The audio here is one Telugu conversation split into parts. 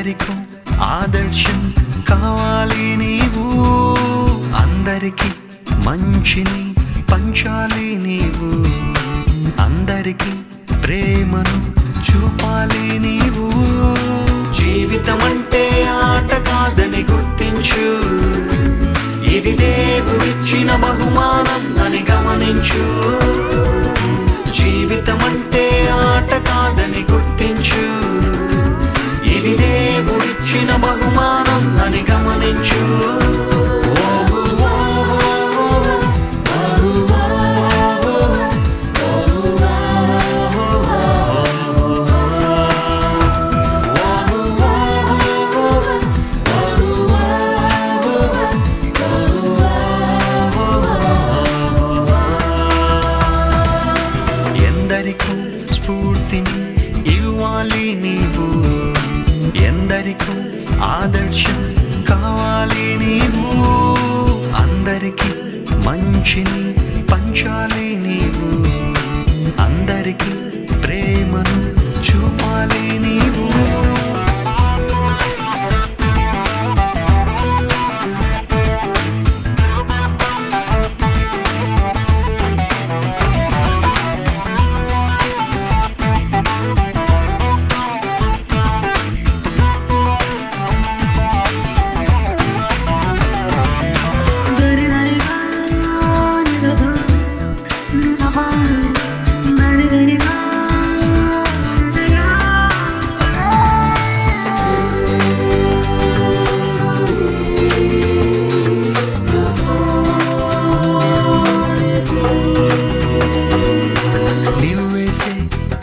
ఎందరికో ఆదర్శం కావాలి నీవు, అందరికి మంచిని పంచాలి నీవు, అందరికి ప్రేమను చూపాలి నీవు. జీవితం అంటే ఆట కాదని గుర్తించు, ఇది దేవుడిచ్చిన బహుమానం అని గమనించు. జీవితం అంటే ఆట కాదని గుర్తించు, ఇది దేవుడిచ్చిన బహుమానం అని గమనించు. ఎందరికో స్ఫూర్తిని ఇవ్వాలి నీవు, ఎందరికో ఆదర్శం కావాలి నీవు, అందరికి మంచిని పంచాలి నీవు, అందరికి ప్రేమను చూపాలి నీవు.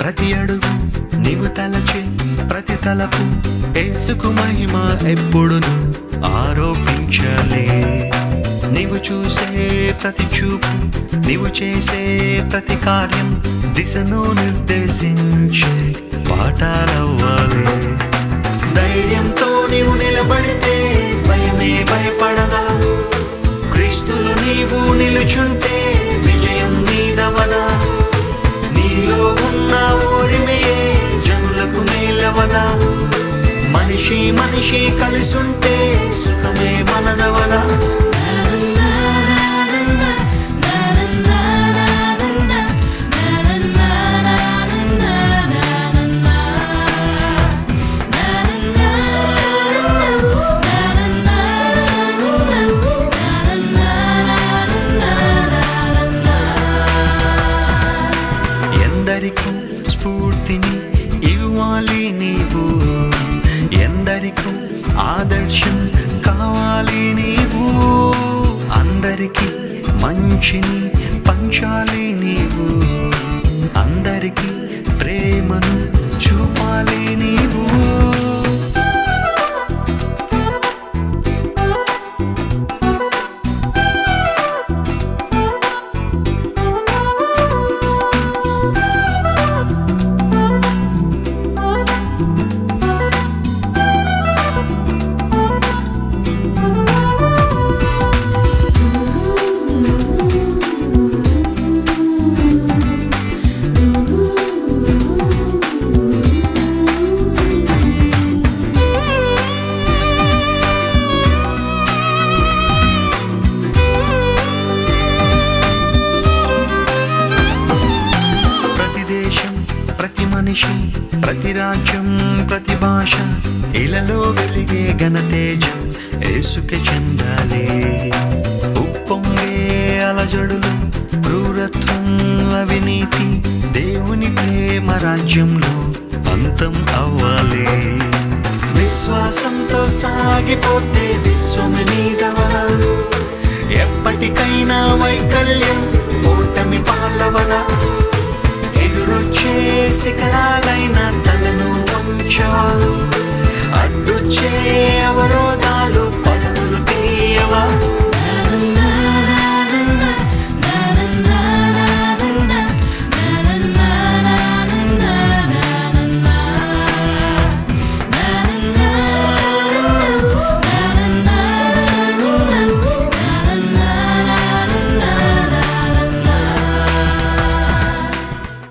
ప్రతి అడుగు నీవు తలచే ప్రతి తలపు యేసుకు మహిమ ఎప్పుడును ఆరోపించాలి. నీవు చూసే ప్రతి చూపు, నీవు చేసే ప్రతి కార్యం దిశను నిర్దేశించే పాఠాలవ్వాలి. ధైర్యంతో నీవు నిలబడితే భయమే భయపడదా, క్రీస్తులు నీవు నిలుచుంటే విజయం నీదవదా. నీలో ఉన్న ఓరిమే జనులకు మేలవదా, మనిషి మనిషి కలిసుంటే సుఖమే మనదవదా. ఎందరికో స్ఫూర్తిని ఇవ్వాలి నీవు, ఎందరికో ఆదర్శం కావాలి నీవు, అందరికి మంచిని పంచాలి నీవు, అందరికి ప్రేమను చూపాలి నీవు. ప్రతి మనిషి, ప్రతి రాజ్యం, ప్రతి భాష, ఇలలో వెలిగే ఘనతేజం యేసుకే చెందాలి. ఉప్పొంగే అలజడులు, క్రూరత్వం, అవినీతి దేవుని ప్రేమ రాజ్యంలో అంతం అవ్వాలి. విశ్వాసంతో సాగిపోతే విశ్వమే నీదవదా, ఎప్పటికైనా వైకల్యం